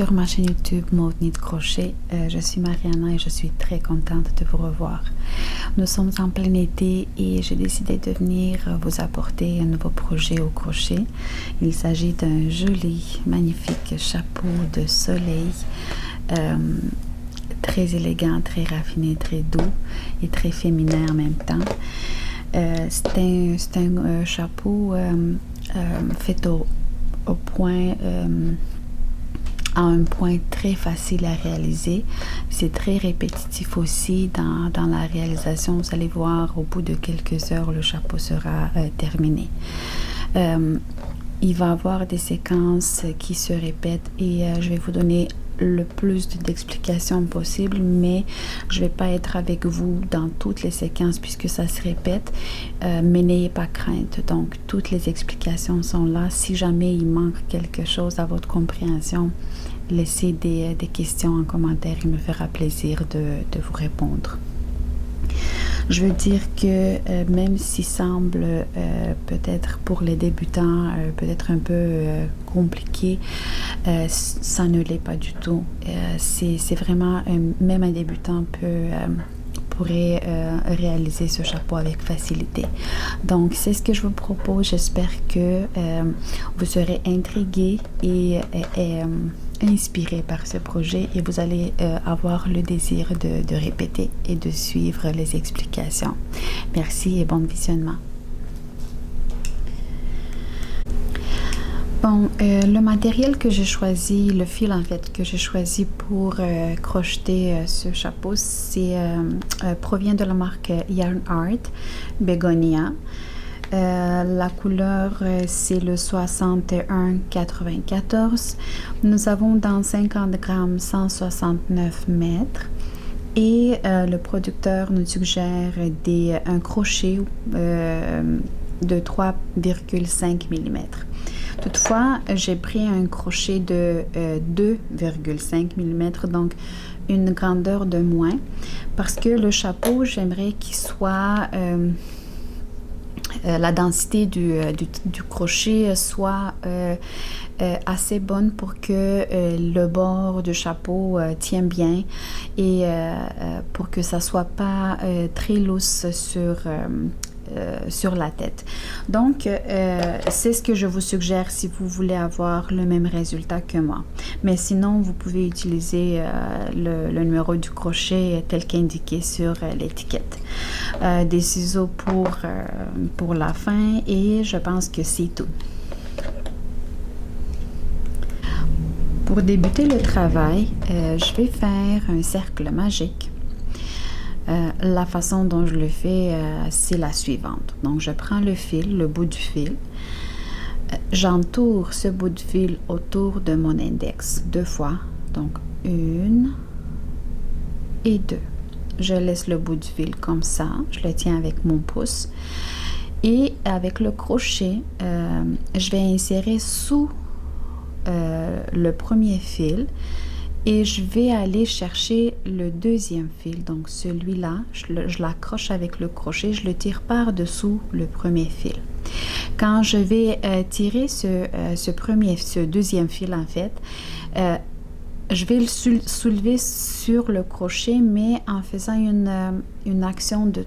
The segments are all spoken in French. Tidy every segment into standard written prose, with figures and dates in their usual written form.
sur ma chaîne YouTube Mode Knit Crochet. Je suis Mariana et je suis très contente de vous revoir. Nous sommes en plein été et j'ai décidé de venir vous apporter un nouveau projet au crochet. Il s'agit d'un joli, magnifique chapeau de soleil, très élégant, très raffiné, très doux et très féminin en même temps. C'est un chapeau fait au point, à un point très facile à réaliser. C'est très répétitif aussi dans la réalisation. Vous allez voir, au bout de quelques heures, le chapeau sera terminé. Il va avoir des séquences qui se répètent et je vais vous donner le plus d'explications possible, mais je vais pas être avec vous dans toutes les séquences puisque ça se répète, mais n'ayez pas crainte. Donc toutes les explications sont là. Si jamais il manque quelque chose à votre compréhension, laissez des questions en commentaire, il me fera plaisir de vous répondre. Je veux dire que même s'il semble peut-être pour les débutants peut-être un peu compliqué, ça ne l'est pas du tout. C'est vraiment, même un débutant pourrait réaliser ce chapeau avec facilité. Donc c'est ce que je vous propose. J'espère que vous serez intrigués et inspiré par ce projet et vous allez avoir le désir de répéter et de suivre les explications. Merci et bon visionnement. Bon, le matériel que j'ai choisi, le fil en fait que j'ai choisi pour crocheter ce chapeau, provient de la marque Yarn Art Begonia. La couleur c'est le 61,94. Nous avons dans 50 grammes 169 mètres et le producteur nous suggère un crochet de 3,5 mm. Toutefois, j'ai pris un crochet de 2,5 mm, donc une grandeur de moins, parce que le chapeau, j'aimerais qu'il soit la densité du crochet soit assez bonne pour que le bord du chapeau tienne bien et pour que ça soit pas très lousse sur la tête. Donc c'est ce que je vous suggère si vous voulez avoir le même résultat que moi, mais sinon vous pouvez utiliser le numéro du crochet tel qu'indiqué sur l'étiquette. Des ciseaux pour la fin et je pense que c'est tout. Pour débuter le travail, je vais faire un cercle magique. La façon dont je le fais, c'est la suivante. Donc, je prends le fil, le bout du fil. J'entoure ce bout de fil autour de mon index 2 fois. Donc, 1 et 2. Je laisse le bout du fil comme ça. Je le tiens avec mon pouce. Et avec le crochet, je vais insérer sous le premier fil. Et je vais aller chercher le deuxième fil, donc celui-là, je l'accroche avec le crochet, je le tire par-dessous le premier fil. Quand je vais tirer ce deuxième fil en fait, je vais le soulever sur le crochet, mais en faisant une action de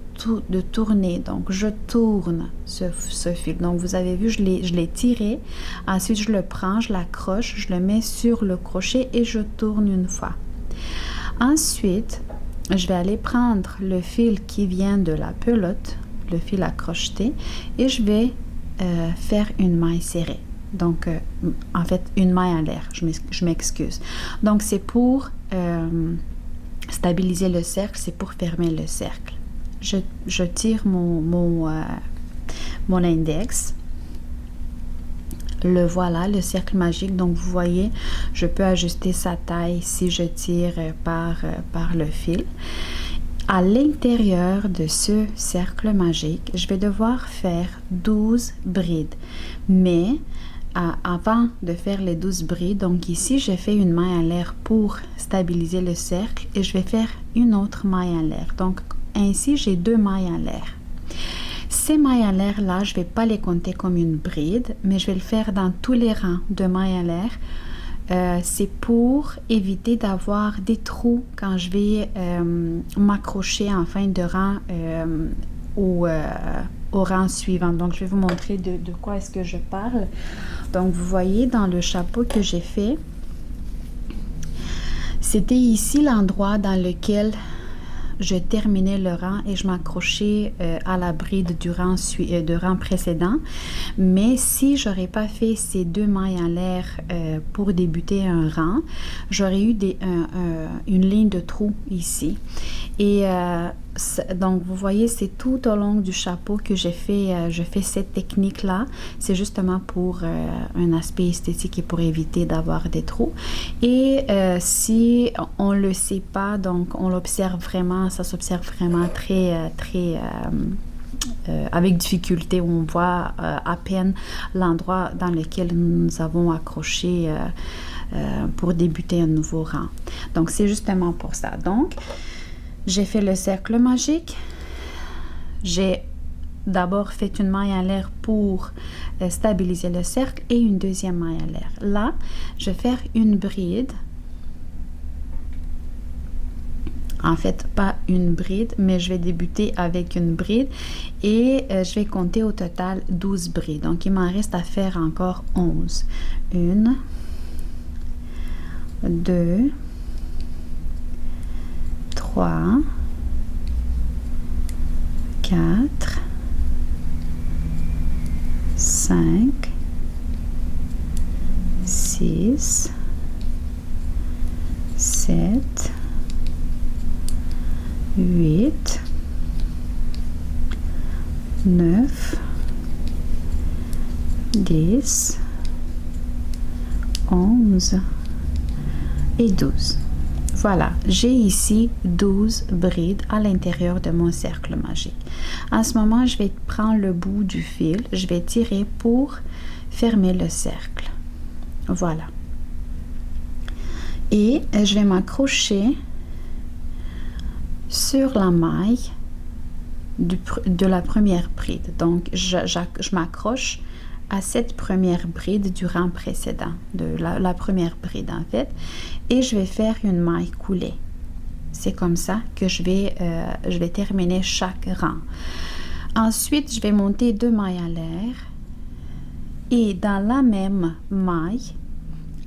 tourner. Donc, je tourne ce fil. Donc, vous avez vu, je l'ai tiré. Ensuite, je le prends, je l'accroche, je le mets sur le crochet et je tourne une fois. Ensuite, je vais aller prendre le fil qui vient de la pelote, le fil à crocheter, et je vais faire une maille serrée. Donc, en fait, une maille en l'air, je m'excuse. Donc, c'est pour stabiliser le cercle, c'est pour fermer le cercle. Je tire mon index. Le voilà, le cercle magique. Donc, vous voyez, je peux ajuster sa taille si je tire par le fil. À l'intérieur de ce cercle magique, je vais devoir faire 12 brides. Mais avant de faire les 12 brides, donc ici j'ai fait une maille en l'air pour stabiliser le cercle et je vais faire une autre maille en l'air. Donc ainsi j'ai 2 mailles en l'air. Ces mailles en l'air là, je vais pas les compter comme une bride, mais je vais le faire dans tous les rangs de mailles en l'air c'est pour éviter d'avoir des trous quand je vais m'accrocher en fin de rang au rang suivant. Donc, je vais vous montrer de quoi est-ce que je parle. Donc, vous voyez dans le chapeau que j'ai fait, c'était ici l'endroit dans lequel je terminais le rang et je m'accrochais à la bride du rang précédent. Mais si j'aurais pas fait ces 2 mailles en l'air pour débuter un rang, j'aurais eu une ligne de trou ici. Et donc, vous voyez, c'est tout au long du chapeau que je fais cette technique-là. C'est justement pour un aspect esthétique et pour éviter d'avoir des trous. Et si on ne le sait pas, donc on l'observe vraiment, ça s'observe vraiment avec difficulté. On voit à peine l'endroit dans lequel nous avons accroché pour débuter un nouveau rang. Donc, c'est justement pour ça. Donc, j'ai fait le cercle magique. J'ai d'abord fait une maille en l'air pour stabiliser le cercle et une deuxième maille en l'air. Là, je vais faire une bride. En fait, pas une bride, mais je vais débuter avec une bride et je vais compter au total 12 brides. Donc, il m'en reste à faire encore 11. 1, 2, 3, 4, 5, 6, 7, 8, 9, 10, 11 et 12. Voilà, j'ai ici 12 brides à l'intérieur de mon cercle magique. En ce moment, je vais prendre le bout du fil, je vais tirer pour fermer le cercle. Voilà. Et je vais m'accrocher sur la maille de la première bride. Donc, je m'accroche à cette première bride du rang précédent, de la première bride en fait, et je vais faire une maille coulée. C'est comme ça que je vais terminer chaque rang. Ensuite, je vais monter 2 mailles à l'air et dans la même maille,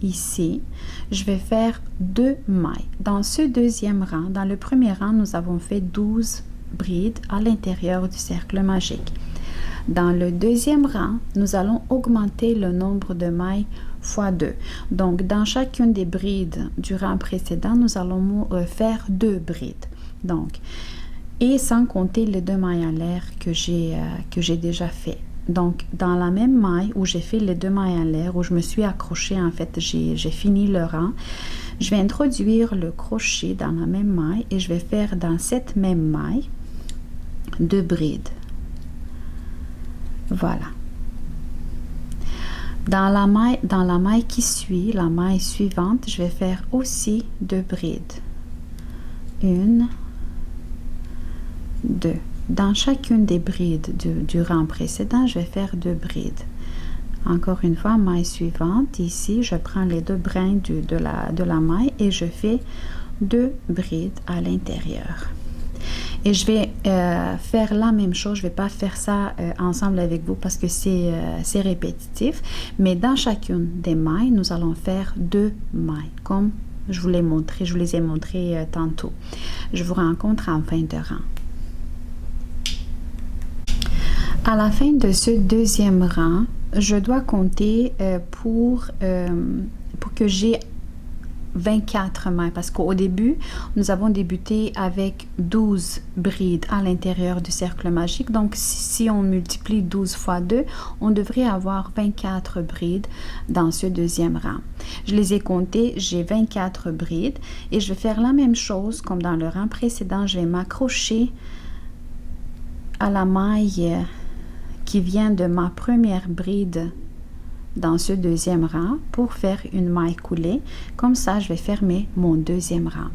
ici, je vais faire 2 mailles. Dans ce deuxième rang, dans le premier rang, nous avons fait 12 brides à l'intérieur du cercle magique. Dans le deuxième rang, nous allons augmenter le nombre de mailles fois 2. Donc, dans chacune des brides du rang précédent, nous allons faire 2 brides. Donc, et sans compter les 2 mailles en l'air que j'ai déjà fait. Donc, dans la même maille où j'ai fait les 2 mailles en l'air, où je me suis accrochée, en fait, j'ai fini le rang, je vais introduire le crochet dans la même maille et je vais faire dans cette même maille 2 brides. Voilà. Dans la maille qui suit, la maille suivante, je vais faire aussi 2 brides. 1, 2. Dans chacune des brides du rang précédent, je vais faire 2 brides. Encore une fois, maille suivante, ici, je prends les 2 brins de la maille et je fais 2 brides à l'intérieur. Et je vais faire la même chose, je ne vais pas faire ça ensemble avec vous parce que c'est répétitif, mais dans chacune des mailles, nous allons faire 2 mailles, comme je vous les ai montrées tantôt. Je vous rencontre en fin de rang. À la fin de ce deuxième rang, je dois compter pour que j'ai 24 mailles parce qu'au début, nous avons débuté avec 12 brides à l'intérieur du cercle magique. Donc, si on multiplie 12 fois 2, on devrait avoir 24 brides dans ce deuxième rang. Je les ai comptées, j'ai 24 brides et je vais faire la même chose comme dans le rang précédent. Je vais m'accrocher à la maille qui vient de ma première bride dans ce deuxième rang pour faire une maille coulée. Comme ça, je vais fermer mon deuxième rang.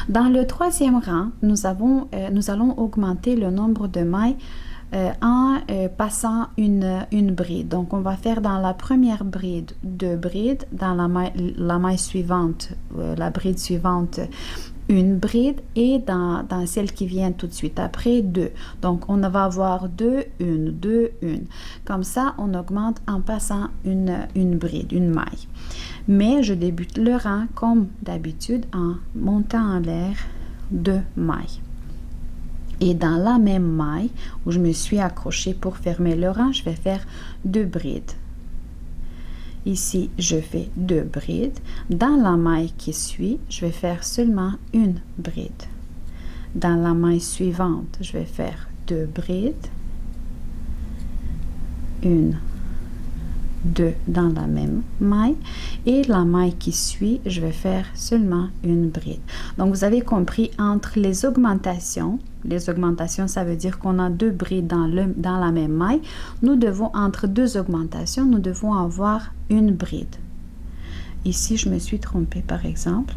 Dans le troisième rang, nous allons augmenter le nombre de mailles en passant une bride. Donc, on va faire dans la première bride 2 brides, dans la maille suivante, la bride suivante, une bride et dans celle qui vient tout de suite après 2. Donc, on va avoir 2, 1, 2, 1. Comme ça, on augmente en passant une bride, une maille. Mais je débute le rang comme d'habitude en montant en l'air 2 mailles. Et dans la même maille où je me suis accrochée pour fermer le rang, je vais faire 2 brides. Ici, je fais 2 brides. Dans la maille qui suit, je vais faire seulement une bride. Dans la maille suivante, je vais faire 2 brides. 1, 2 dans la même maille. Et la maille qui suit, je vais faire seulement une bride. Donc, vous avez compris, entre les augmentations, ça veut dire qu'on a 2 brides dans la même maille. Nous devons, entre 2 augmentations, nous devons avoir une bride. Ici, je me suis trompée, par exemple.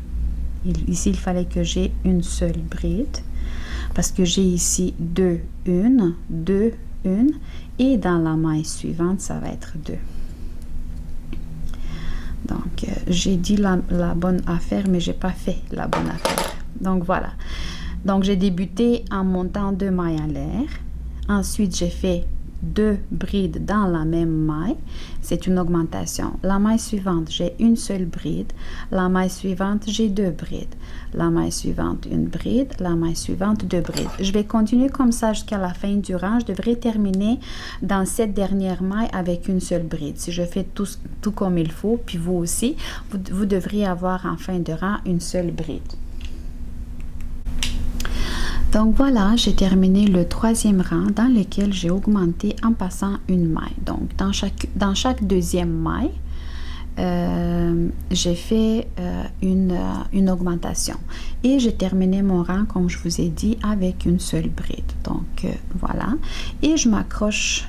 Ici, il fallait que j'ai une seule bride. Parce que j'ai ici 2, 1, 2, 1. Et dans la maille suivante, ça va être 2. Donc, j'ai dit la bonne affaire, mais j'ai pas fait la bonne affaire. Donc, voilà. Donc, j'ai débuté en montant 2 mailles en l'air. Ensuite, j'ai fait 2 brides dans la même maille. C'est une augmentation. La maille suivante, j'ai une seule bride. La maille suivante, j'ai 2 brides. La maille suivante, une bride. La maille suivante, 2 brides. Je vais continuer comme ça jusqu'à la fin du rang. Je devrais terminer dans cette dernière maille avec une seule bride. Si je fais tout comme il faut, puis vous aussi, vous devriez avoir en fin de rang une seule bride. Donc voilà, j'ai terminé le 3e rang dans lequel j'ai augmenté en passant une maille. Donc dans chaque deuxième maille, j'ai fait une augmentation. Et j'ai terminé mon rang, comme je vous ai dit, avec une seule bride. Donc voilà. Et je m'accroche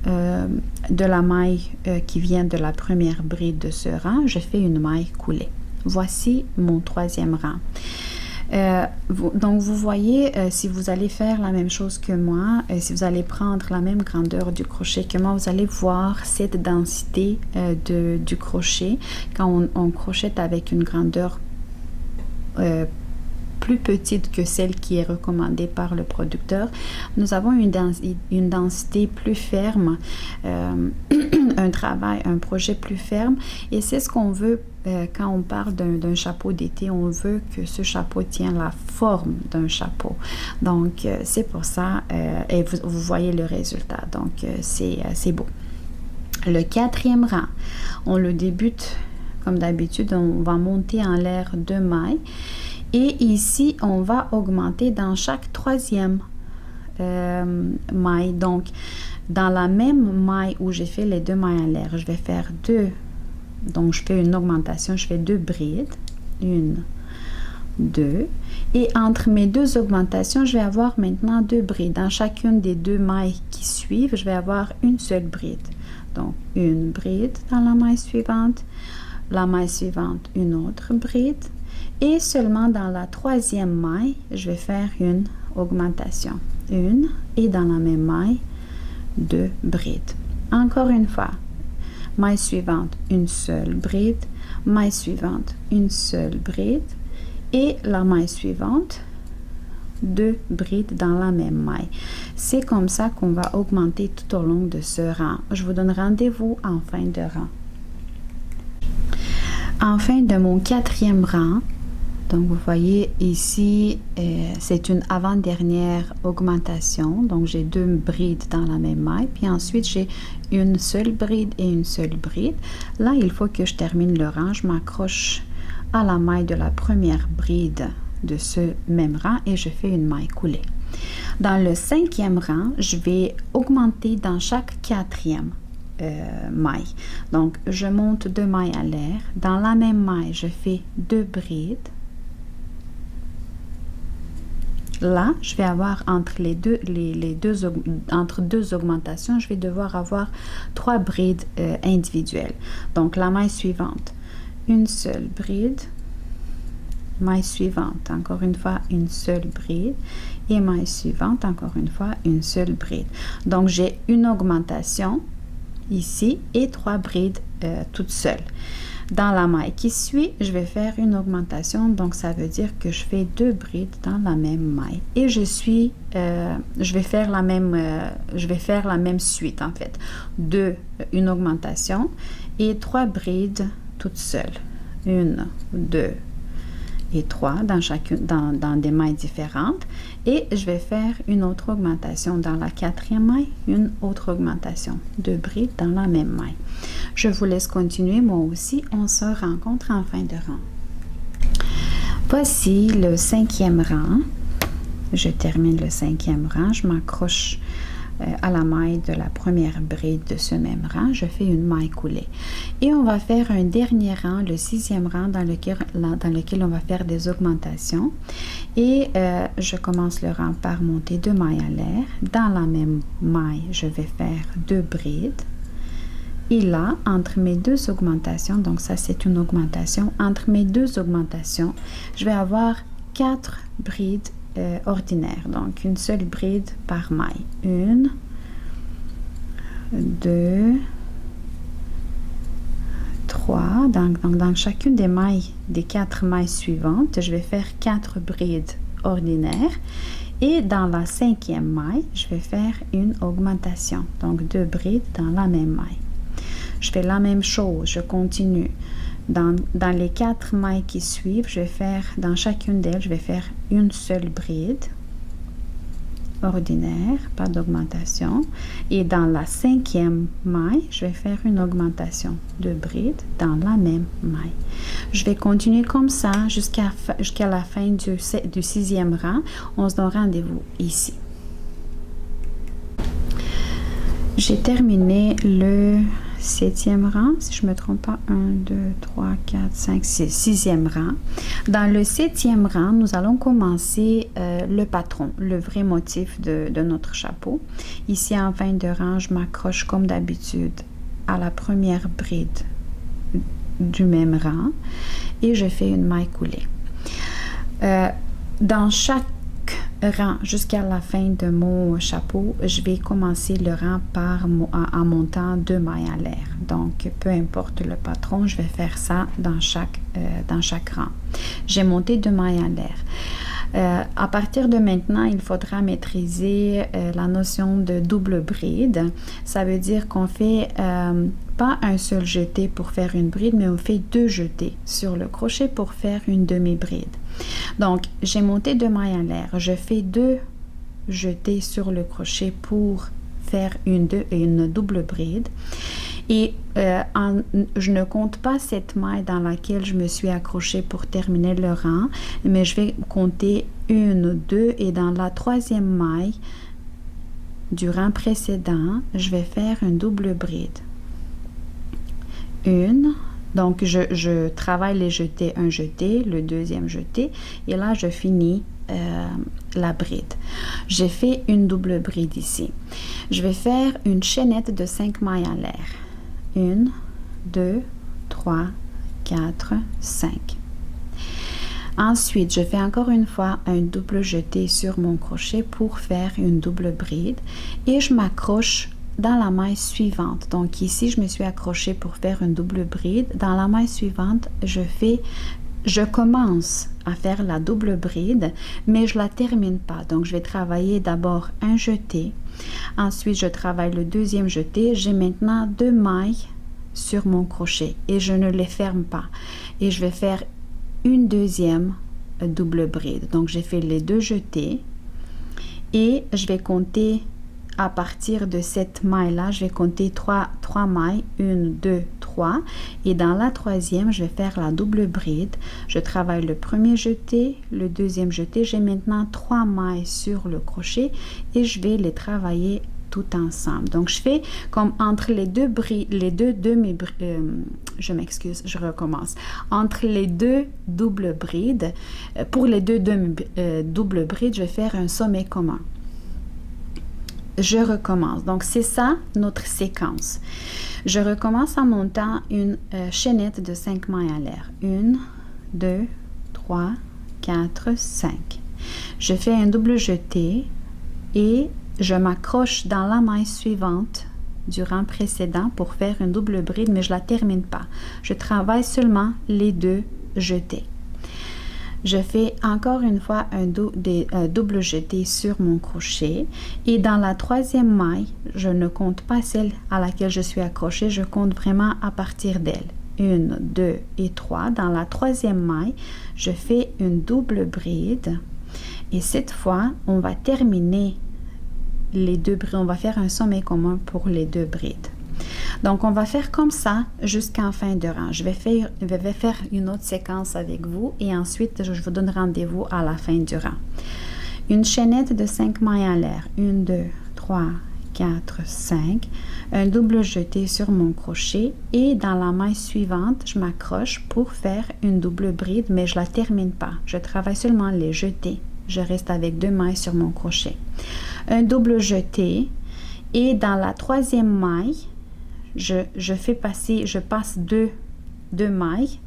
de la maille qui vient de la première bride de ce rang. Je fais une maille coulée. Voici mon 3e rang. Donc, vous voyez, si vous allez faire la même chose que moi, si vous allez prendre la même grandeur du crochet que moi, vous allez voir cette densité du crochet quand on crochette avec une grandeur plus petite que celle qui est recommandée par le producteur. Nous avons une densité plus ferme, un projet plus ferme, et c'est ce qu'on veut quand on parle d'un chapeau d'été. On veut que ce chapeau tienne la forme d'un chapeau. Donc, c'est pour ça, et vous voyez le résultat. Donc, c'est beau. Le 4e rang, on le débute comme d'habitude. On va monter en l'air 2 mailles. Et ici, on va augmenter dans chaque 3e maille. Donc, dans la même maille où j'ai fait les 2 mailles en l'air, je vais faire 2. Donc, je fais une augmentation, je fais 2 brides. 1, 2. Et entre mes 2 augmentations, je vais avoir maintenant 2 brides. Dans chacune des 2 mailles qui suivent, je vais avoir une seule bride. Donc, une bride dans la maille suivante. La maille suivante, une autre bride. Et seulement dans la 3e maille, je vais faire une augmentation. 1 et dans la même maille, 2 brides. Encore une fois, maille suivante, une seule bride. Maille suivante, une seule bride. Et la maille suivante, 2 brides dans la même maille. C'est comme ça qu'on va augmenter tout au long de ce rang. Je vous donne rendez-vous en fin de rang. En fin de mon 4e rang, donc vous voyez ici, c'est une avant-dernière augmentation. Donc j'ai 2 brides dans la même maille. Puis ensuite j'ai une seule bride et une seule bride. Là, il faut que je termine le rang. Je m'accroche à la maille de la première bride de ce même rang et je fais une maille coulée. Dans le 5e rang, je vais augmenter dans chaque 4e maille. Donc je monte 2 mailles à l'air. Dans la même maille, je fais 2 brides. Là, je vais avoir entre entre 2 augmentations, je vais devoir avoir 3 brides individuelles. Donc, la maille suivante, une seule bride, maille suivante, encore une fois une seule bride, et maille suivante, encore une fois une seule bride. Donc j'ai une augmentation ici et 3 brides toutes seules. Dans la maille qui suit, je vais faire une augmentation, donc ça veut dire que je fais 2 brides dans la même maille. Et je vais faire la même suite en fait. Une augmentation et 3 brides toutes seules. 1, 2 et 3 dans des mailles différentes. Et je vais faire une autre augmentation dans la 4e maille, une autre augmentation, 2 brides dans la même maille. Je vous laisse continuer, moi aussi, on se rencontre en fin de rang. Voici le 5e rang. Je termine le 5e rang, je m'accroche à la maille de la première bride de ce même rang, je fais une maille coulée. Et on va faire un dernier rang, le 6e rang, dans lequel on va faire des augmentations. Et je commence le rang par monter 2 mailles à l'air. Dans la même maille, je vais faire 2 brides. Et là, entre mes 2 augmentations, donc ça c'est une augmentation, entre mes 2 augmentations, je vais avoir 4 brides ordinaires, donc une seule bride par maille. 1, 2, 3. Donc dans chacune des mailles, des 4 mailles suivantes, je vais faire 4 brides ordinaires. Et dans la 5e maille, je vais faire une augmentation, donc 2 brides dans la même maille. Je fais la même chose, je continue. Dans les 4 mailles qui suivent, je vais faire, dans chacune d'elles, je vais faire une seule bride ordinaire, pas d'augmentation. Et dans la 5e maille, je vais faire une augmentation de bride dans la même maille. Je vais continuer comme ça jusqu'à la fin du 6e rang. On se donne rendez-vous ici. J'ai terminé le 7e rang, si je ne me trompe pas, 1, 2, 3, 4, 5, 6, 6e rang. Dans le 7e rang, nous allons commencer le patron, le vrai motif de notre chapeau. Ici, en fin de rang, je m'accroche comme d'habitude à la première bride du même rang et je fais une maille coulée. Dans chaque rang jusqu'à la fin de mon chapeau, je vais commencer le rang en montant 2 mailles à l'air. Donc, peu importe le patron, je vais faire ça dans chaque rang. J'ai monté 2 mailles à l'air. À partir de maintenant, il faudra maîtriser la notion de double bride. Ça veut dire qu'on fait pas un seul jeté pour faire une bride, mais on fait 2 jetés sur le crochet pour faire une demi-bride. Donc, j'ai monté 2 mailles à l'air. Je fais 2 jetés sur le crochet pour faire une double bride. Et je ne compte pas cette maille dans laquelle je me suis accrochée pour terminer le rang, mais je vais compter 1, 2 et dans la 3e maille du rang précédent, je vais faire une double bride. 1, donc je travaille les jetés, un jeté, le 2e jeté, et là je finis la bride. J'ai fait une double bride ici. Je vais faire une chaînette de 5 mailles à l'air. 1, 2, 3, 4, 5. Ensuite, je fais encore une fois un double jeté sur mon crochet pour faire une double bride et je m'accroche dans la maille suivante. Donc ici, je me suis accrochée pour faire une double bride. Dans la maille suivante, je commence à faire la double bride, mais je la termine pas. Donc, je vais travailler d'abord un jeté. Ensuite, je travaille le 2e jeté. J'ai maintenant 2 mailles sur mon crochet et je ne les ferme pas. Et je vais faire une 2e double bride. Donc, j'ai fait les 2 jetés et je vais compter à partir de cette maille-là, je vais compter 3 mailles, 1, 2, 3. Et dans la 3e, je vais faire la double bride. Je travaille le 1er jeté, le 2e jeté. J'ai maintenant 3 mailles sur le crochet et je vais les travailler tout ensemble. Donc, je fais comme entre les deux je m'excuse, je recommence. Entre les 2 doubles brides, pour les 2 doubles brides, je vais faire un sommet commun. Je recommence. Donc, c'est ça notre séquence. Je recommence en montant une chaînette de 5 mailles à l'air. 1, 2, 3, 4, 5. Je fais un double jeté et je m'accroche dans la maille suivante du rang précédent pour faire une double bride, mais je ne la termine pas. Je travaille seulement les deux jetés. Je fais encore une fois un double jeté sur mon crochet et dans la troisième maille, je ne compte pas celle à laquelle je suis accrochée, je compte vraiment à partir d'elle. 1, 2 et 3. Dans la troisième maille, je fais une double bride et cette fois, on va terminer les deux brides. On va faire un sommet commun pour les deux brides. Donc, on va faire comme ça jusqu'en fin de rang. Je vais faire une autre séquence avec vous et ensuite, je vous donne rendez-vous à la fin du rang. Une chaînette de 5 mailles en l'air. 1, 2, 3, 4, 5. Un double jeté sur mon crochet et dans la maille suivante, je m'accroche pour faire une double bride, mais je ne la termine pas. Je travaille seulement les jetés. Je reste avec 2 mailles sur mon crochet. Un double jeté et dans la troisième maille, je passe deux mailles,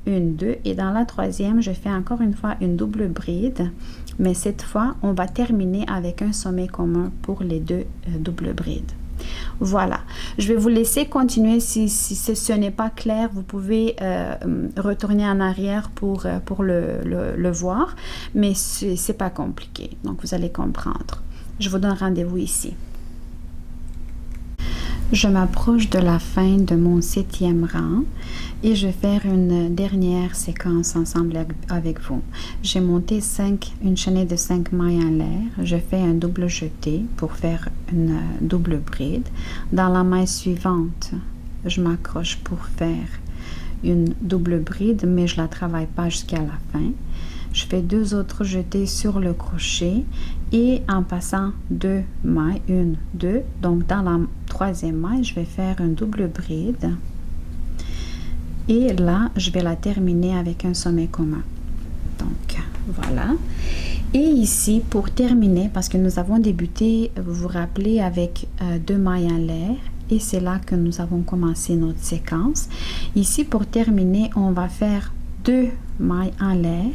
1, 2 et dans la troisième, je fais encore une fois une double bride, mais cette fois, on va terminer avec un sommet commun pour les deux doubles brides. Voilà, je vais vous laisser continuer. Si ce n'est pas clair, vous pouvez retourner en arrière pour le voir, mais c'est pas compliqué, donc vous allez comprendre. Je vous donne rendez-vous ici. Je m'approche de la fin de mon 7e rang et je vais faire une dernière séquence ensemble avec vous. J'ai monté une chaînette de 5 mailles en l'air. Je fais un double jeté pour faire une double bride. Dans la maille suivante, je m'accroche pour faire une double bride, mais je ne la travaille pas jusqu'à la fin. Je fais 2 autres jetés sur le crochet et en passant 2 mailles, 1, 2, donc dans la troisième maille, je vais faire une double bride et là, je vais la terminer avec un sommet commun. Donc, voilà. Et ici, pour terminer, parce que nous avons débuté, vous vous rappelez, avec 2 mailles en l'air et c'est là que nous avons commencé notre séquence. Ici, pour terminer, on va faire 2 mailles en l'air.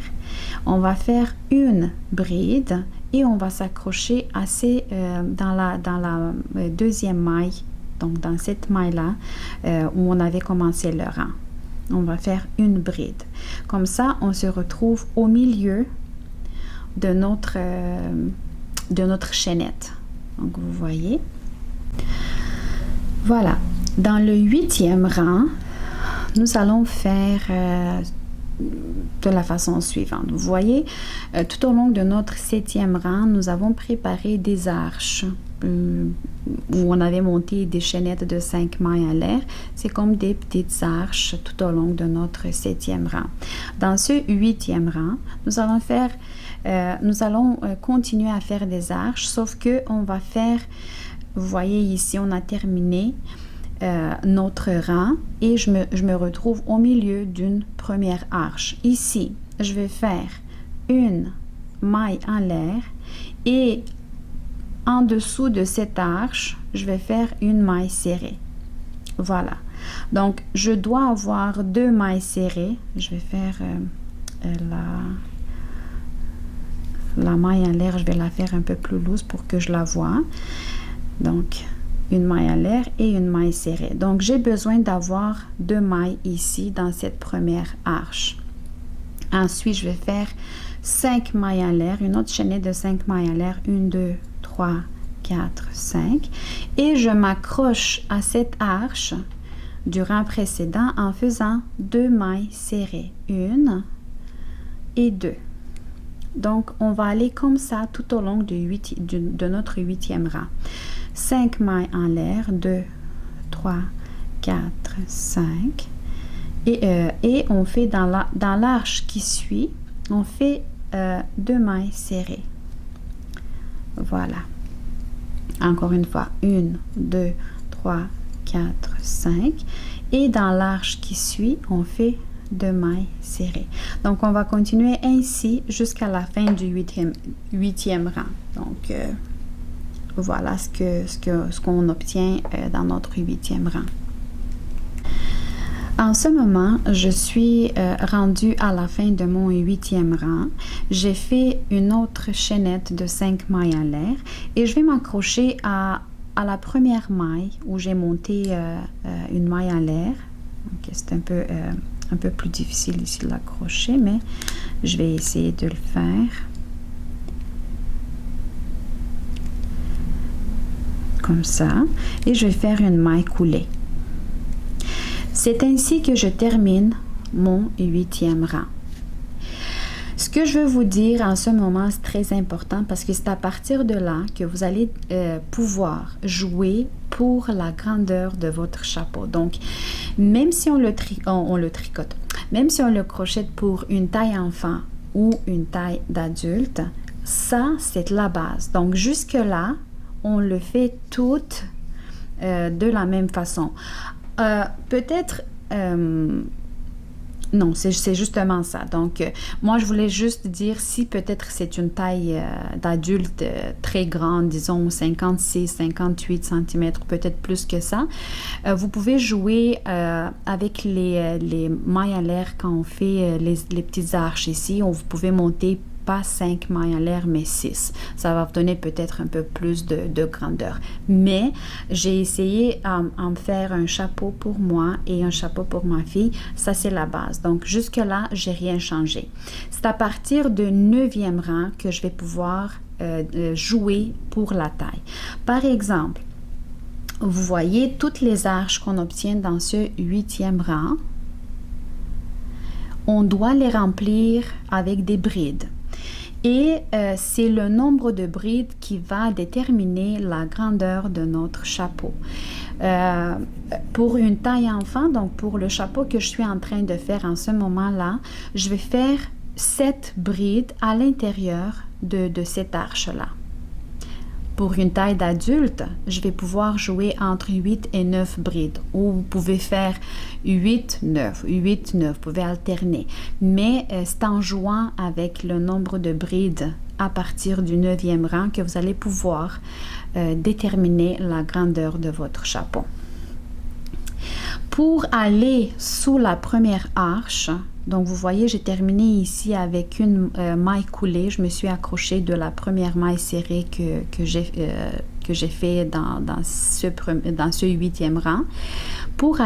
On va faire une bride et on va s'accrocher dans la deuxième maille, donc dans cette maille-là où on avait commencé le rang. On va faire une bride. Comme ça, on se retrouve au milieu de notre chaînette. Donc, vous voyez. Voilà. Dans le 8e rang, nous allons faire de la façon suivante. Vous voyez, tout au long de notre 7e rang, nous avons préparé des arches où on avait monté des chaînettes de 5 mailles en l'air. C'est comme des petites arches tout au long de notre 7e rang. Dans ce 8e rang, nous allons continuer à faire des arches, sauf que on va faire, vous voyez ici, on a terminé notre rang et je me retrouve au milieu d'une première arche. Ici, je vais faire une maille en l'air et en dessous de cette arche, je vais faire une maille serrée. Voilà. Donc, je dois avoir 2 mailles serrées. Je vais faire la maille en l'air, je vais la faire un peu plus loose pour que je la voie. Donc, une maille à l'air et une maille serrée. Donc, j'ai besoin d'avoir 2 mailles ici dans cette première arche. Ensuite, je vais faire 5 mailles à l'air, une autre chaînette de 5 mailles à l'air, 1, 2, 3, 4, 5. Et je m'accroche à cette arche du rang précédent en faisant 2 mailles serrées, 1 et 2. Donc, on va aller comme ça tout au long de notre 8e rang. 5 mailles en l'air, 2, 3, 4, 5. Et on fait dans l'arche qui suit, on fait 2 mailles serrées. Voilà. Encore une fois, 1, 2, 3, 4, 5. Et dans l'arche qui suit, on fait 2 mailles serrées. Donc, on va continuer ainsi jusqu'à la fin du 8e rang. Donc, voilà ce qu'on obtient dans notre 8e rang. En ce moment, je suis rendue à la fin de mon 8e rang. J'ai fait une autre chaînette de 5 mailles en l'air et je vais m'accrocher à la première maille où j'ai monté une maille en l'air. Okay, c'est un peu plus difficile ici de l'accrocher, mais je vais essayer de le faire. Comme ça. Et je vais faire une maille coulée. C'est ainsi que je termine mon 8e rang. Ce que je veux vous dire en ce moment, c'est très important parce que c'est à partir de là que vous allez pouvoir jouer pour la grandeur de votre chapeau. Donc, même si on le tricote, même si on le crochette pour une taille enfant ou une taille d'adulte, ça, c'est la base. Donc, jusque-là, on le fait tout de la même façon. Peut-être... non, c'est justement ça. Donc, moi, je voulais juste dire si peut-être c'est une taille d'adulte très grande, disons 56, 58 cm, peut-être plus que ça, vous pouvez jouer avec les mailles à l'air quand on fait les petites arches ici. Vous pouvez monter pas 5 mailles en l'air, mais 6. Ça va vous donner peut-être un peu plus de grandeur. Mais j'ai essayé à me faire un chapeau pour moi et un chapeau pour ma fille. Ça, c'est la base. Donc, jusque-là, j'ai rien changé. C'est à partir de 9e rang que je vais pouvoir jouer pour la taille. Par exemple, vous voyez toutes les arches qu'on obtient dans ce 8e rang. On doit les remplir avec des brides. Et c'est le nombre de brides qui va déterminer la grandeur de notre chapeau. Pour une taille enfant, donc pour le chapeau que je suis en train de faire en ce moment-là, je vais faire 7 brides à l'intérieur de cette arche-là. Pour une taille d'adulte, je vais pouvoir jouer entre 8 et 9 brides. Ou vous pouvez faire 8, 9, 8, 9. Vous pouvez alterner. Mais c'est en jouant avec le nombre de brides à partir du 9e rang que vous allez pouvoir déterminer la grandeur de votre chapeau. Pour aller sous la première arche, donc vous voyez, j'ai terminé ici avec une maille coulée. Je me suis accrochée de la première maille serrée que j'ai fait dans ce 8e rang. Pour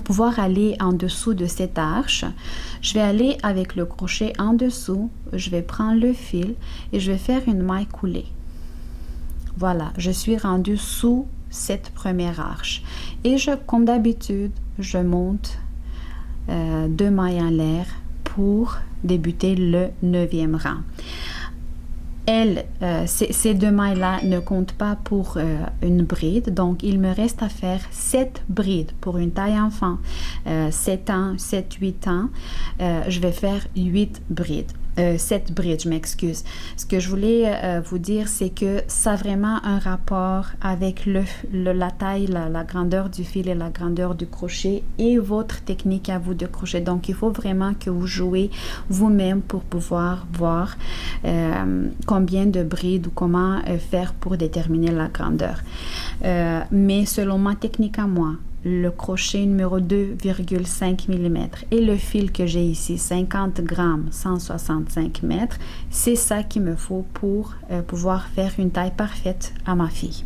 pouvoir aller en dessous de cette arche, je vais aller avec le crochet en dessous. Je vais prendre le fil et je vais faire une maille coulée. Voilà, je suis rendue sous cette première arche. Et comme d'habitude, je monte 2 mailles en l'air pour débuter le 9e rang. Ces 2 mailles-là ne comptent pas pour une bride, donc il me reste à faire 7 brides pour une taille enfant, 7 ans, 7, 8 ans, je vais faire 8 brides. 7 brides, je m'excuse. Ce que je voulais vous dire, c'est que ça a vraiment un rapport avec la taille, la grandeur du fil et la grandeur du crochet et votre technique à vous de crochet. Donc, il faut vraiment que vous jouez vous-même pour pouvoir voir combien de brides ou comment faire pour déterminer la grandeur. Mais selon ma technique à moi, le crochet numéro 2,5 mm et le fil que j'ai ici, 50 grammes, 165 mètres, c'est ça qu'il me faut pour pouvoir faire une taille parfaite à ma fille.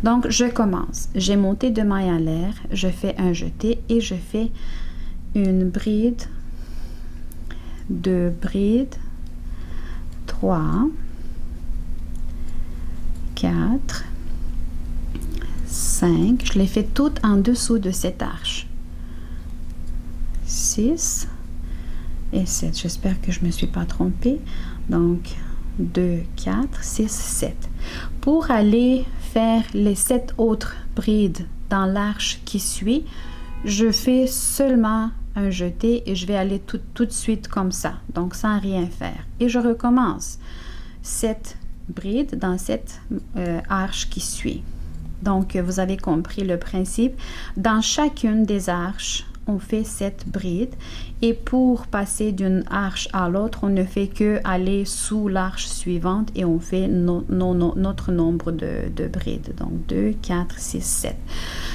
Donc, je commence. J'ai monté 2 mailles en l'air, je fais un jeté et je fais une bride, 2 brides, 3, 4, 5, je les fais toutes en dessous de cette arche. 6 et 7. J'espère que je ne me suis pas trompée. Donc, 2, 4, 6, 7. Pour aller faire les 7 autres brides dans l'arche qui suit, je fais seulement un jeté et je vais aller tout de suite comme ça, donc sans rien faire. Et je recommence 7 brides dans cette arche qui suit. Donc, vous avez compris le principe. Dans chacune des arches, on fait 7 brides. Et pour passer d'une arche à l'autre, on ne fait que aller sous l'arche suivante et on fait notre nombre de brides. Donc 2, 4, 6, 7.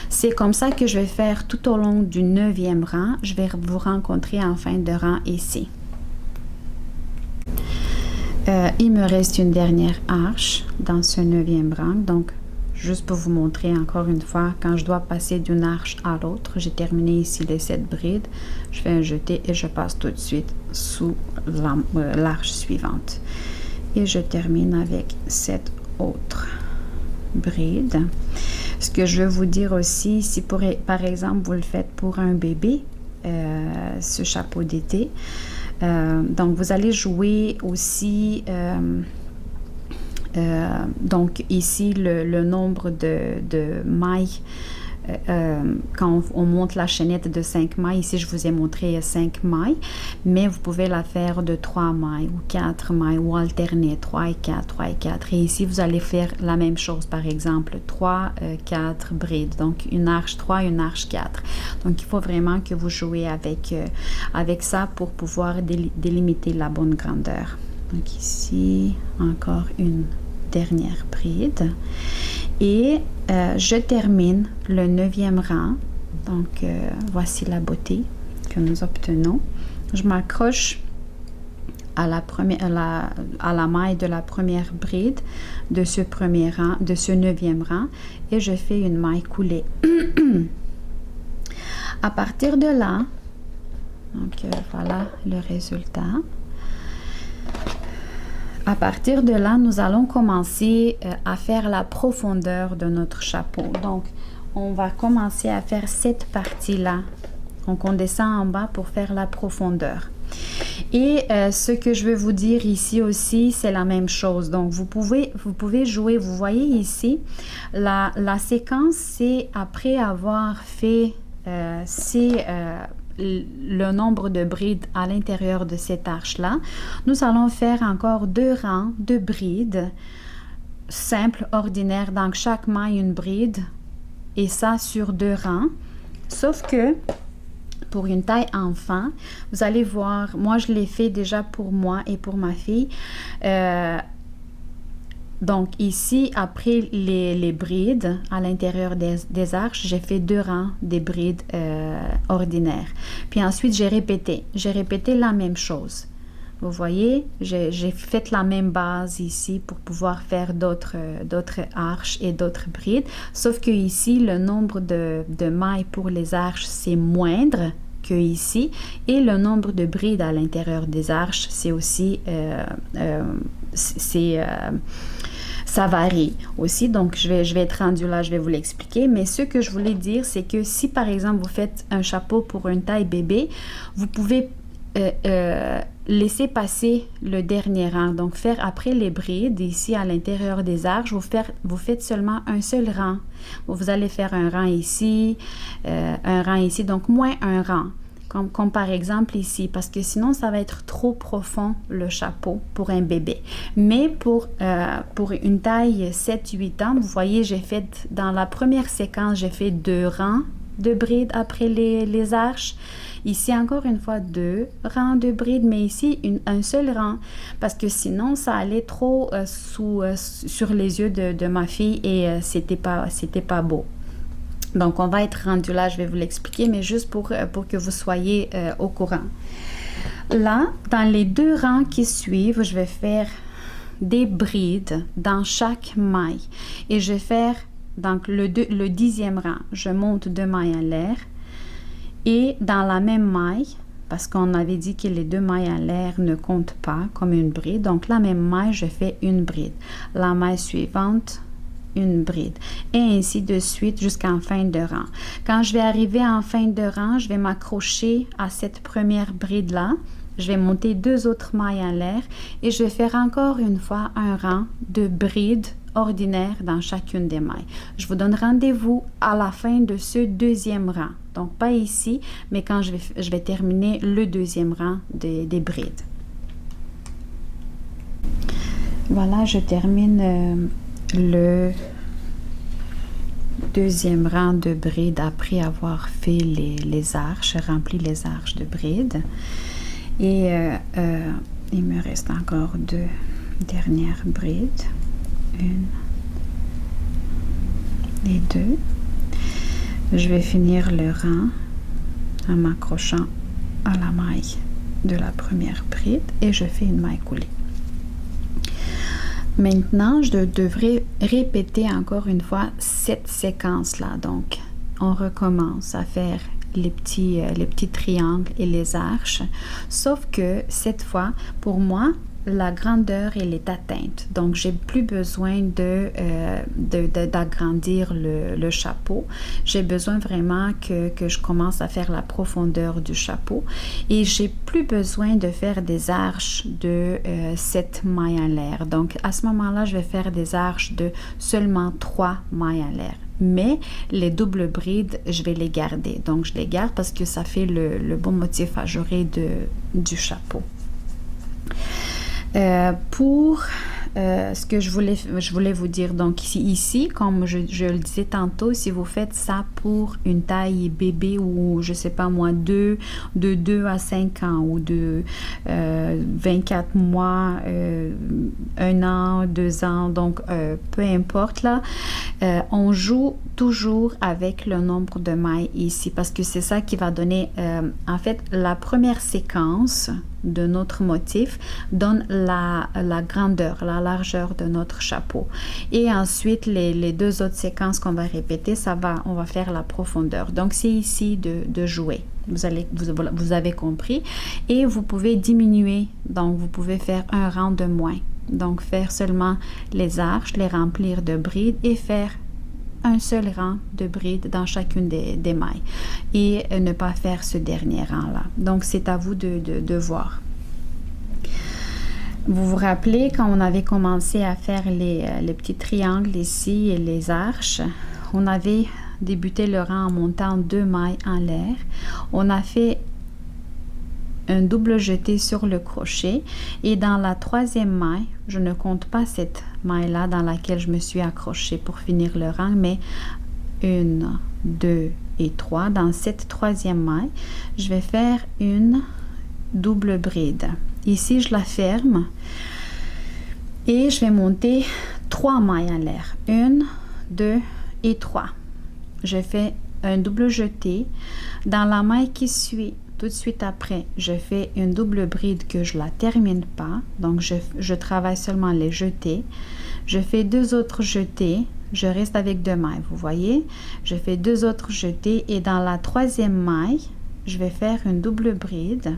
C'est comme ça que je vais faire tout au long du 9e rang. Je vais vous rencontrer en fin de rang ici. Il me reste une dernière arche dans ce 9e rang. Donc, juste pour vous montrer encore une fois, quand je dois passer d'une arche à l'autre, j'ai terminé ici les 7 brides. Je fais un jeté et je passe tout de suite sous l'arche suivante. Et je termine avec 7 autres brides. Ce que je veux vous dire aussi, si par exemple vous le faites pour un bébé, ce chapeau d'été, donc vous allez jouer aussi donc ici le nombre de mailles quand on monte la chaînette de 5 mailles. Ici je vous ai montré 5 mailles, mais vous pouvez la faire de 3 mailles ou 4 mailles ou alterner 3 et 4, 3 et 4. Et ici vous allez faire la même chose, par exemple 3, 4 brides, donc une arche 3, une arche 4. Donc il faut vraiment que vous jouez avec ça pour pouvoir délimiter la bonne grandeur. Donc ici encore une dernière bride et je termine le 9e rang. Donc voici la beauté que nous obtenons. Je m'accroche à la maille de la première bride de ce premier rang, de ce 9e rang, et je fais une maille coulée. À partir de là, donc voilà le résultat. À partir de là, nous allons commencer à faire la profondeur de notre chapeau. Donc, on va commencer à faire cette partie-là. Donc, on descend en bas pour faire la profondeur. Et ce que je veux vous dire ici aussi, c'est la même chose. Donc, vous pouvez jouer. Vous voyez ici, la séquence, c'est après avoir fait le nombre de brides à l'intérieur de cette arche-là. Nous allons faire encore 2 rangs de brides simples, ordinaires. Donc, chaque maille, une bride. Et ça sur 2 rangs. Sauf que, pour une taille enfant, vous allez voir, moi, je l'ai fait déjà pour moi et pour ma fille. Donc, ici, après les brides à l'intérieur des arches, j'ai fait 2 rangs des brides ordinaires. Puis ensuite, j'ai répété la même chose. Vous voyez, j'ai fait la même base ici pour pouvoir faire d'autres arches et d'autres brides. Sauf que ici, le nombre de mailles pour les arches, c'est moindre que ici. Et le nombre de brides à l'intérieur des arches, c'est aussi... ça varie aussi, donc je vais être rendue là, je vais vous l'expliquer. Mais ce que je voulais dire, c'est que si par exemple vous faites un chapeau pour une taille bébé, vous pouvez laisser passer le dernier rang. Donc faire après les brides, ici à l'intérieur des arches, vous faites seulement un seul rang. Vous allez faire un rang ici, donc moins un rang. Comme par exemple ici, parce que sinon ça va être trop profond le chapeau pour un bébé. Mais pour une taille 7-8 ans, vous voyez, j'ai fait dans la première séquence, j'ai fait 2 rangs de brides après les arches. Ici encore une fois 2 rangs de brides, mais ici un seul rang, parce que sinon ça allait trop sur les yeux de ma fille et c'était pas beau. Donc, on va être rendu là, je vais vous l'expliquer, mais juste pour que vous soyez au courant. Là, dans les 2 rangs qui suivent, je vais faire des brides dans chaque maille. Et je vais faire, donc, le 10e rang. Je monte 2 mailles à l'air. Et dans la même maille, parce qu'on avait dit que les 2 mailles à l'air ne comptent pas comme une bride. Donc, la même maille, je fais une bride. La maille suivante, une bride et ainsi de suite jusqu'en fin de rang. Quand je vais arriver en fin de rang, je vais m'accrocher à cette première bride là, je vais monter 2 autres mailles à l'air et je vais faire encore une fois un rang de brides ordinaires dans chacune des mailles. Je vous donne rendez-vous à la fin de ce 2e rang, donc pas ici, mais quand je vais terminer le 2e rang des brides. Voilà, je termine deuxième rang de bride après avoir fait les arches, rempli les arches de bride. Et il me reste encore 2 dernières brides, 1 et 2. Je vais finir le rang en m'accrochant à la maille de la première bride et je fais une maille coulée. Maintenant, je devrais répéter encore une fois cette séquence-là. Donc, on recommence à faire les petits triangles et les arches, sauf que cette fois, pour moi, la grandeur, elle est atteinte. Donc, j'ai plus besoin d'agrandir le chapeau. J'ai besoin vraiment que je commence à faire la profondeur du chapeau. Et j'ai plus besoin de faire des arches de 7 mailles en l'air. Donc, à ce moment-là, je vais faire des arches de seulement 3 mailles en l'air. Mais les doubles brides, je vais les garder. Donc, je les garde parce que ça fait le bon motif ajouré du chapeau. Pour ce que je voulais vous dire, donc ici comme je le disais tantôt, si vous faites ça pour une taille bébé ou je sais pas moi de 2 à 5 ans ou de 24 mois, 1 an, 2 ans, donc peu importe là, on joue toujours avec le nombre de mailles ici parce que c'est ça qui va donner en fait la première séquence de notre motif donne la grandeur, la largeur de notre chapeau. Et ensuite, les 2 autres séquences qu'on va répéter, on va faire la profondeur. Donc, c'est ici de jouer. Vous avez compris. Et vous pouvez diminuer. Donc, vous pouvez faire un rang de moins. Donc, faire seulement les arches, les remplir de brides et faire un seul rang de brides dans chacune des mailles et ne pas faire ce dernier rang là. Donc c'est à vous de voir. Vous vous rappelez quand on avait commencé à faire les petits triangles ici et les arches, on avait débuté le rang en montant 2 mailles en l'air. On a fait un double jeté sur le crochet et dans la 3e maille, je ne compte pas cette maille là dans laquelle je me suis accrochée pour finir le rang, mais 1, 2 et 3. Dans cette 3e maille, je vais faire une double bride. Ici, je la ferme et je vais monter 3 mailles en l'air. 1, 2 et 3. Je fais un double jeté. Dans la maille qui suit, tout de suite après, je fais une double bride que je la termine pas. Donc, je travaille seulement les jetés. Je fais 2 autres jetés. Je reste avec 2 mailles, vous voyez. Je fais 2 autres jetés et dans la 3e maille, je vais faire une double bride.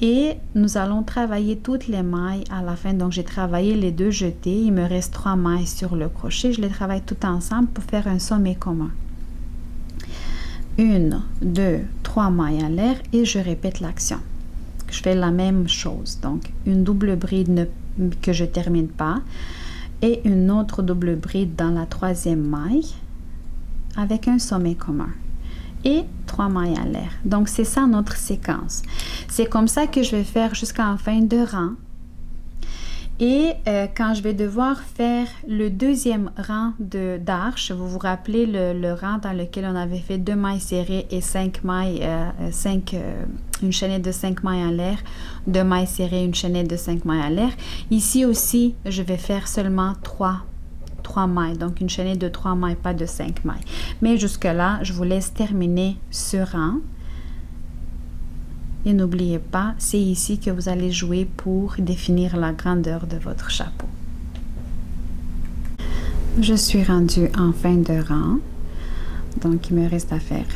Et nous allons travailler toutes les mailles à la fin. Donc, j'ai travaillé les 2 jetés. Il me reste 3 mailles sur le crochet. Je les travaille toutes ensemble pour faire un sommet commun. 1, 2, 3 mailles en l'air et je répète l'action. Je fais la même chose. Donc, une double bride que je termine pas et une autre double bride dans la 3e maille avec un sommet commun et 3 mailles en l'air. Donc, c'est ça notre séquence. C'est comme ça que je vais faire jusqu'à la fin de rang. Et quand je vais devoir faire le 2e rang d'arches, vous vous rappelez le rang dans lequel on avait fait 2 mailles serrées et 5 mailles, une chaînette de 5 mailles en l'air, 2 mailles serrées, une chaînette de 5 mailles en l'air. Ici aussi, je vais faire seulement 3 mailles, donc une chaînette de 3 mailles, pas de 5 mailles. Mais jusque-là, je vous laisse terminer ce rang. Et n'oubliez pas, c'est ici que vous allez jouer pour définir la grandeur de votre chapeau. Je suis rendue en fin de rang. Donc, il me reste à faire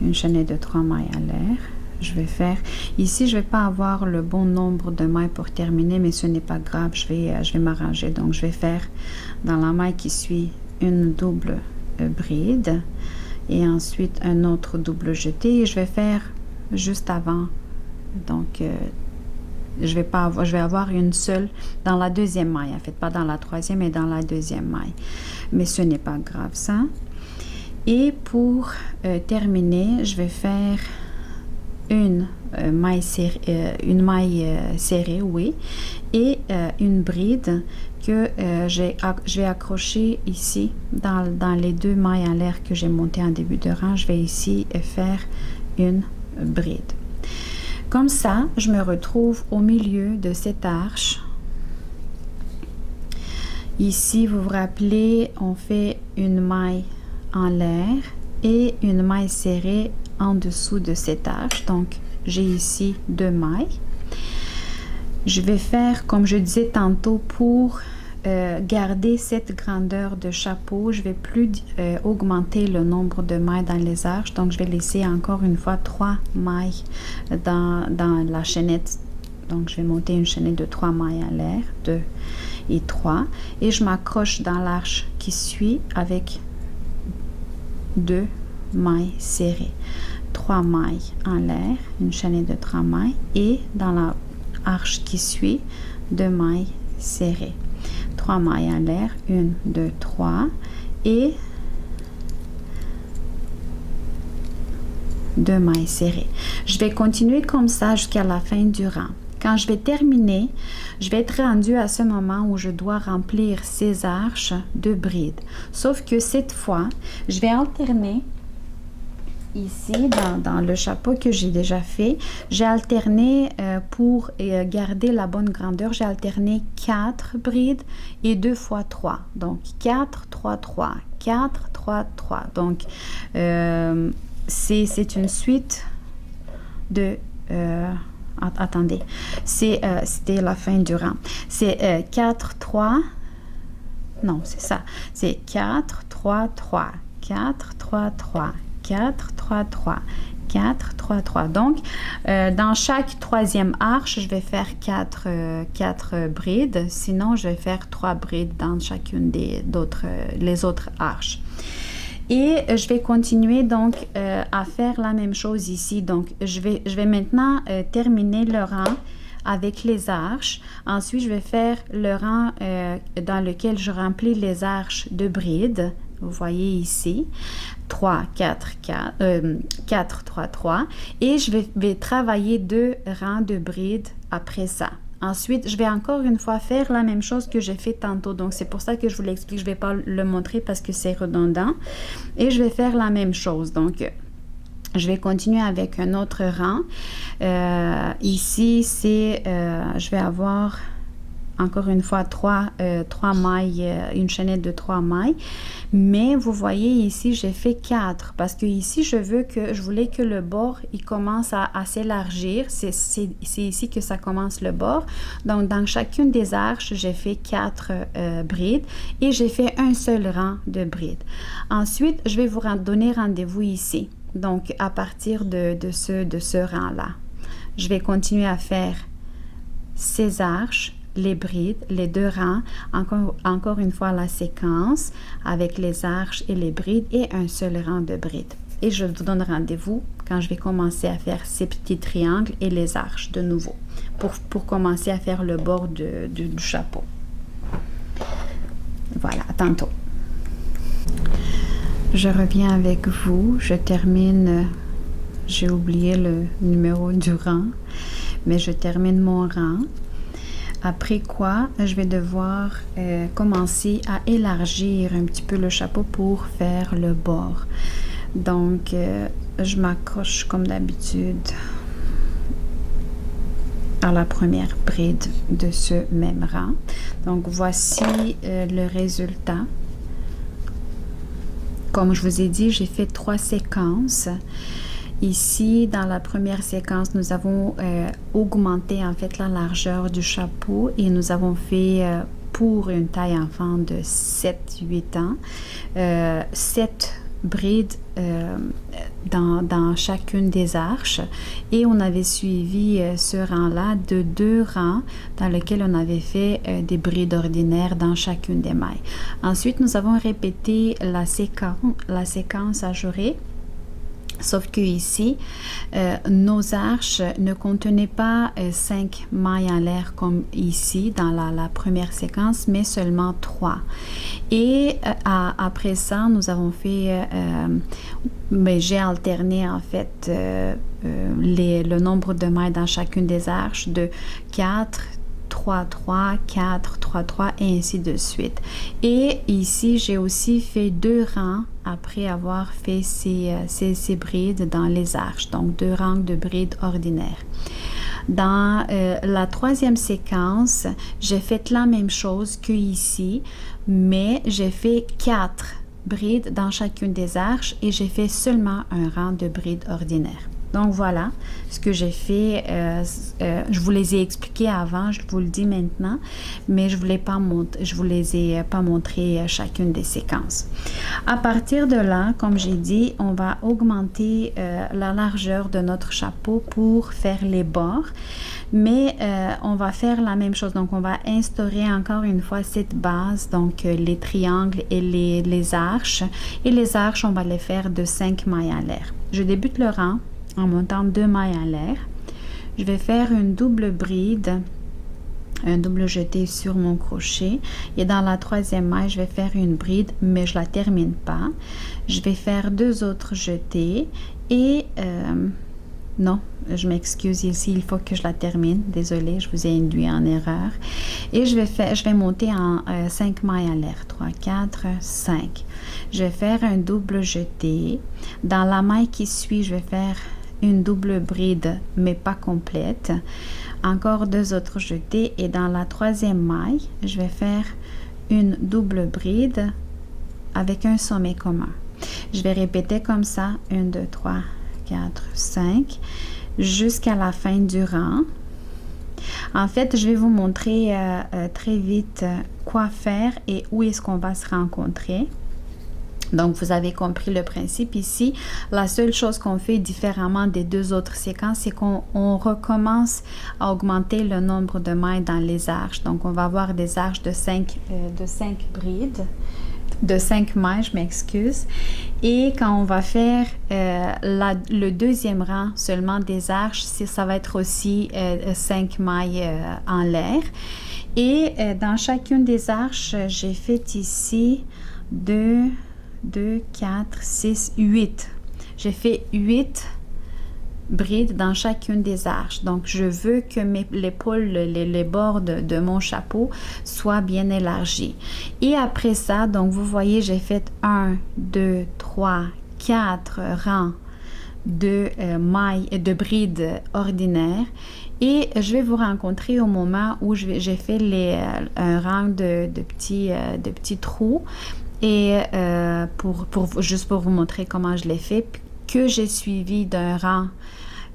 une chaînette de 3 mailles à l'air. Je vais faire, ici, je ne vais pas avoir le bon nombre de mailles pour terminer, mais ce n'est pas grave, je vais m'arranger. Donc, je vais faire dans la maille qui suit une double bride et ensuite un autre double jeté. Et je vais faire juste avant, donc je vais avoir une seule dans la 2e maille, en fait pas dans la 3e mais dans la 2e maille, mais ce n'est pas grave ça. Et pour terminer, je vais faire une maille serrée, oui, et une bride que je vais accrocher ici dans les 2 mailles en l'air que j'ai montées en début de rang. Je vais ici faire une bride. Comme ça, je me retrouve au milieu de cette arche. Ici, vous vous rappelez, on fait une maille en l'air et une maille serrée en dessous de cette arche. Donc, j'ai ici 2 mailles. Je vais faire, comme je disais tantôt, pour garder cette grandeur de chapeau, je vais plus augmenter le nombre de mailles dans les arches. Donc, je vais laisser encore une fois 3 mailles dans la chaînette. Donc, je vais monter une chaînette de 3 mailles à l'air, 2 et 3. Et je m'accroche dans l'arche qui suit avec 2 mailles serrées. 3 mailles en l'air, une chaînette de 3 mailles. Et dans la arche qui suit, 2 mailles serrées. 3 mailles en l'air, 1, 2, 3 et 2 mailles serrées. Je vais continuer comme ça jusqu'à la fin du rang. Quand je vais terminer, je vais être rendue à ce moment où je dois remplir ces arches de brides. Sauf que cette fois, je vais alterner ici dans le chapeau que j'ai déjà fait. J'ai alterné pour garder la bonne grandeur, j'ai alterné 4 brides et 2 fois 3. Donc 4, 3, 3, 4, 3, 3. Donc c'est une suite de... attendez, c'était la fin du rang. C'est 4, 3, non, c'est ça. C'est 4, 3, 3, 4, 3, 3, 4, 3, 3, 4, 3, 3. Donc, dans chaque troisième arche, je vais faire 4 brides. Sinon, je vais faire 3 brides dans chacune les autres arches. Et je vais continuer donc à faire la même chose ici. Donc, je vais maintenant terminer le rang avec les arches. Ensuite, je vais faire le rang dans lequel je remplis les arches de brides. Vous voyez ici, 3, 4, 4, 3, 3. Et je vais travailler 2 rangs de brides après ça. Ensuite, je vais encore une fois faire la même chose que j'ai fait tantôt. Donc, c'est pour ça que je vous l'explique. Je ne vais pas le montrer parce que c'est redondant. Et je vais faire la même chose. Donc, je vais continuer avec un autre rang. Ici, je vais avoir... encore une fois 3 mailles, une chaînette de 3 mailles. Mais vous voyez ici, j'ai fait 4 parce que ici, je voulais que le bord, il commence à s'élargir. C'est ici que ça commence le bord. Donc, dans chacune des arches, j'ai fait 4 brides et j'ai fait un seul rang de brides. Ensuite, je vais vous donner rendez-vous ici. Donc, à partir de ce rang-là, je vais continuer à faire ces arches, les brides, les 2 rangs, encore une fois la séquence avec les arches et les brides et un seul rang de brides. Et je vous donne rendez-vous quand je vais commencer à faire ces petits triangles et les arches de nouveau pour commencer à faire le bord du chapeau. Voilà, à tantôt. Je reviens avec vous, je termine, j'ai oublié le numéro du rang, mais je termine mon rang. Après quoi, je vais devoir commencer à élargir un petit peu le chapeau pour faire le bord. Donc, je m'accroche comme d'habitude à la première bride de ce même rang. Donc, voici le résultat. Comme je vous ai dit, j'ai fait 3 séquences. Ici, dans la première séquence, nous avons augmenté en fait la largeur du chapeau et nous avons fait pour une taille enfant de 7-8 ans, 7 brides dans chacune des arches et on avait suivi ce rang-là de 2 rangs dans lesquels on avait fait des brides ordinaires dans chacune des mailles. Ensuite, nous avons répété la séquence ajourée. Sauf que ici, nos arches ne contenaient pas 5 mailles en l'air comme ici dans la première séquence, mais seulement 3. Et après ça, nous avons fait, j'ai alterné en fait le nombre de mailles dans chacune des arches de 4, 3 3 4 3 3 et ainsi de suite. Et ici j'ai aussi fait 2 rangs après avoir fait ces brides dans les arches, donc 2 rangs de brides ordinaires. Dans la troisième séquence, j'ai fait la même chose que ici, mais j'ai fait 4 brides dans chacune des arches et j'ai fait seulement un rang de brides ordinaires. Donc voilà ce que j'ai fait. Je vous les ai expliqués avant, je vous le dis maintenant, mais je vous les ai pas montré chacune des séquences. À partir de là, comme j'ai dit, on va augmenter la largeur de notre chapeau pour faire les bords. Mais on va faire la même chose. Donc, on va instaurer encore une fois cette base, donc les triangles et les arches. Et les arches, on va les faire de 5 mailles en l'air. Je débute le rang en montant 2 mailles en l'air. Je vais faire une double bride, un double jeté sur mon crochet. Et dans la troisième maille, je vais faire une bride, mais je ne la termine pas. Je vais faire 2 autres jetés et... non, je m'excuse ici, il faut que je la termine. Désolée, je vous ai induit en erreur. Et je vais monter en 5 mailles en l'air. 3, 4, 5. Je vais faire un double jeté. Dans la maille qui suit, je vais faire une double bride, mais pas complète. Encore 2 autres jetés. Et dans la troisième maille, je vais faire une double bride avec un sommet commun. Je vais répéter comme ça. 1, 2, 3, 4, 5, jusqu'à la fin du rang. En fait, je vais vous montrer très vite quoi faire et où est-ce qu'on va se rencontrer. Donc, vous avez compris le principe ici. La seule chose qu'on fait différemment des 2 autres séquences, c'est qu'on recommence à augmenter le nombre de mailles dans les arches. Donc, on va avoir des arches de 5 brides. De 5 mailles, je m'excuse. Et quand on va faire le deuxième rang seulement des arches, ça va être aussi 5 mailles en l'air. Et dans chacune des arches, j'ai fait ici 2, 4, 6, 8. J'ai fait 8 brides dans chacune des arches. Donc, je veux que l'épaule, les bords de mon chapeau soient bien élargis. Et après ça, donc, vous voyez, j'ai fait 1, 2, 3, 4 rangs de brides ordinaires. Et je vais vous rencontrer au moment où j'ai fait un rang de petits trous. Et juste pour vous montrer comment je l'ai fait, que j'ai suivi d'un rang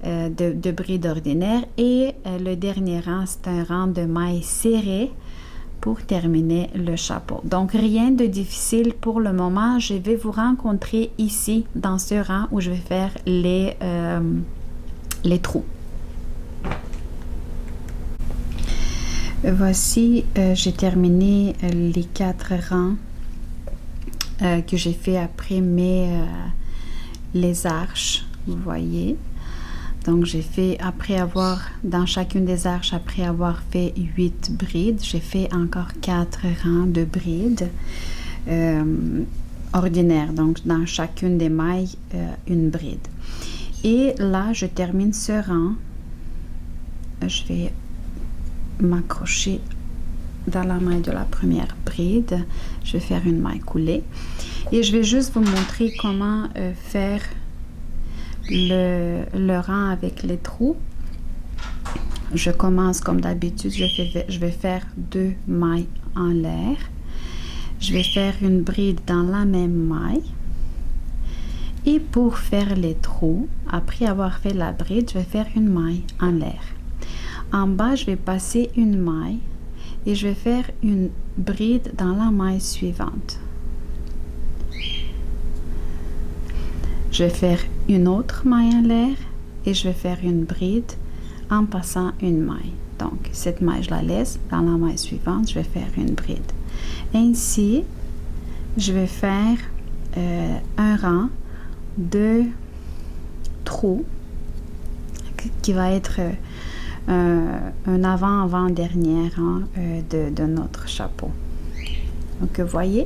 de brides ordinaires et le dernier rang, c'est un rang de mailles serrées pour terminer le chapeau. Donc, rien de difficile pour le moment. Je vais vous rencontrer ici, dans ce rang où je vais faire les trous. Voici, j'ai terminé les 4 rangs que j'ai fait après les arches, vous voyez. Donc, j'ai fait, dans chacune des arches, après avoir fait 8 brides, j'ai fait encore 4 rangs de brides ordinaires. Donc, dans chacune des mailles, une bride. Et là, je termine ce rang. Je vais m'accrocher dans la maille de la première bride. Je vais faire une maille coulée. Et je vais juste vous montrer comment faire le rang avec les trous. Je commence comme d'habitude, je vais faire 2 mailles en l'air. Je vais faire une bride dans la même maille. Et pour faire les trous, après avoir fait la bride, je vais faire une maille en l'air. En bas, je vais passer une maille et je vais faire une bride dans la maille suivante. Je vais faire une autre maille en l'air et je vais faire une bride en passant une maille. Donc, cette maille, je la laisse. Dans la maille suivante, je vais faire une bride. Ainsi, je vais faire un rang de trous qui va être un avant-dernier rang de notre chapeau. Donc, vous voyez,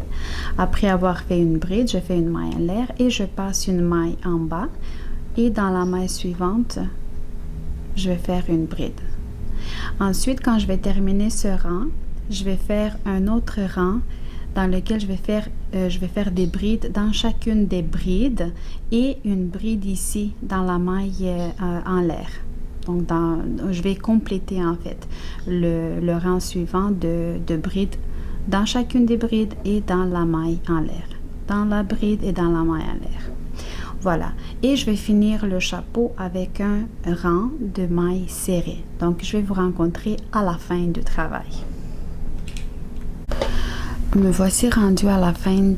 après avoir fait une bride, je fais une maille en l'air et je passe une maille en bas. Et dans la maille suivante, je vais faire une bride. Ensuite, quand je vais terminer ce rang, je vais faire un autre rang dans lequel je vais faire des brides dans chacune des brides et une bride ici dans la maille en l'air. Donc, je vais compléter en fait le rang suivant de brides dans chacune des brides et dans la maille en l'air. Dans la bride et dans la maille en l'air. Voilà. Et je vais finir le chapeau avec un rang de mailles serrées. Donc, je vais vous rencontrer à la fin du travail. Me voici rendue à la fin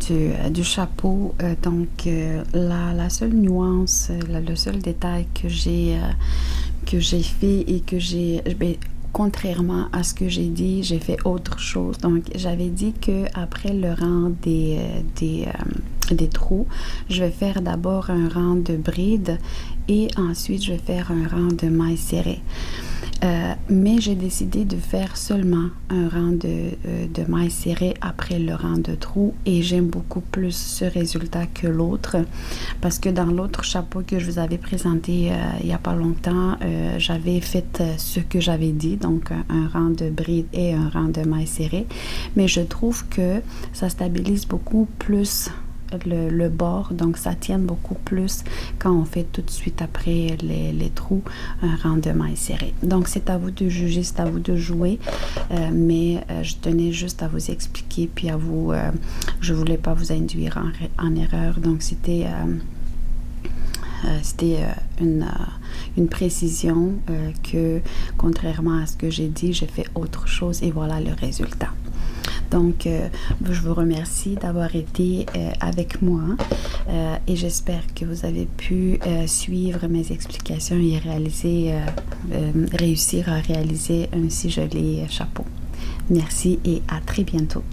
du chapeau. La seule nuance, le seul détail que j'ai fait et que contrairement à ce que j'ai dit, j'ai fait autre chose. Donc, j'avais dit que après le rang des trous, je vais faire d'abord un rang de brides et ensuite je vais faire un rang de mailles serrées. Mais j'ai décidé de faire seulement un rang de mailles serrées après le rang de trous et j'aime beaucoup plus ce résultat que l'autre parce que dans l'autre chapeau que je vous avais présenté il n'y a pas longtemps, j'avais fait ce que j'avais dit, donc un rang de brides et un rang de mailles serrées, mais je trouve que ça stabilise beaucoup plus le bord, donc ça tient beaucoup plus quand on fait tout de suite après les trous un rang de mailles serrées. Donc c'est à vous de juger, c'est à vous de jouer, mais je tenais juste à vous expliquer puis à vous, je voulais pas vous induire en erreur, donc c'était une précision que contrairement à ce que j'ai dit, j'ai fait autre chose et voilà le résultat. Donc, je vous remercie d'avoir été avec moi et j'espère que vous avez pu suivre mes explications et réussir à réaliser un si joli chapeau. Merci et à très bientôt.